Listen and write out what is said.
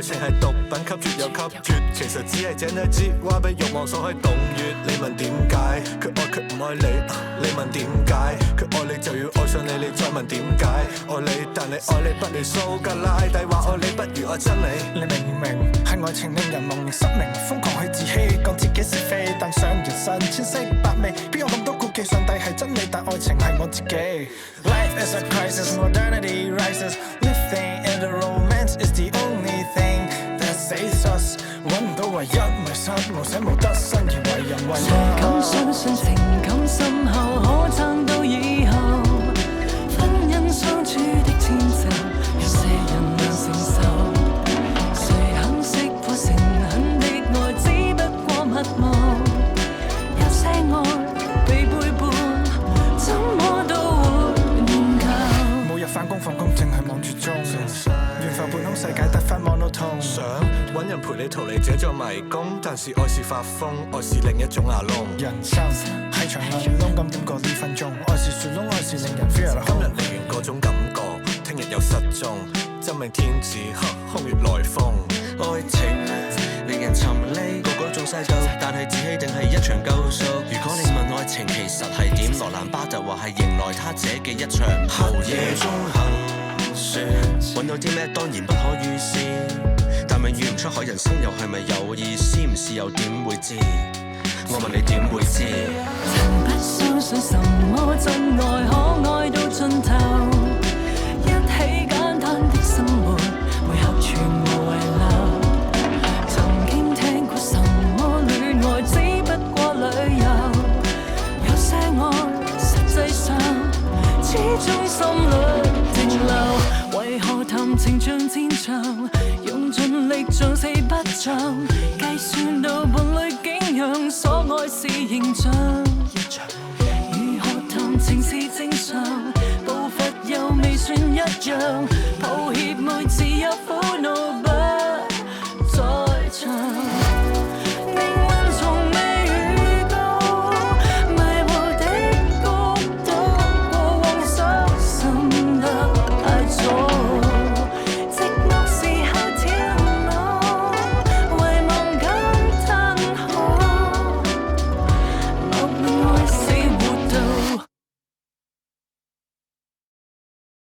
愛情係毒品，吸絕又吸絕，其實只係井底之蛙，俾慾望所可以洞穴。你問點解？佢愛佢唔愛你，你問點解？佢愛你就要愛上你，你再問點解？愛你但你愛你不如蘇格拉底話愛你不如愛真理。你明唔明？係愛情令人夢靈失明，瘋狂去自欺，講自己是非，但上人生千色百味，邊有咁多顧忌？上帝係真理，但愛情係我自己。Life is a crisis, modernity rises, living in the romance is the only thing that saves us。揾唔到唯一迷失，無捨無得，生而為人為誰敢相信情感深厚，可撐到以後？婚姻相處的遷就，有些人能承受。誰肯識破誠懇的愛，只不過密謀。有些愛被背叛，怎麼都會念舊。每日返工放工，淨係望住鐘，緣分半空世界，得返望到痛。想揾人陪你逃離這座迷宮，但是愛是發瘋，愛是另一種牙窿。人生係場硬窿，咁點過呢分鐘？愛是樹窿，愛是令人 feel 今日嚟完嗰種感覺，聽日又失蹤，真命天子，空穴來風。愛情令人沉溺，個個都中西鬥，但係自欺定係一場救贖。如果你問愛情其實係點，羅蘭巴特話係迎來他者嘅一場黑夜中行船，揾到啲咩當然不可預示，但永遠唔出海，人生又係咪有意思？唔試又點會知？我問你點會知？曾不相信什麼真愛可愛到盡頭，一起簡單的生活，每刻全無遺留。曾經聽過什麼戀愛，只不過旅遊。有些愛實際上始終心裏停留，為何談情像戰場，用盡力像四不像，計算到伴侶景仰，所愛是形象。如何談情是正常，步伐又未算一樣。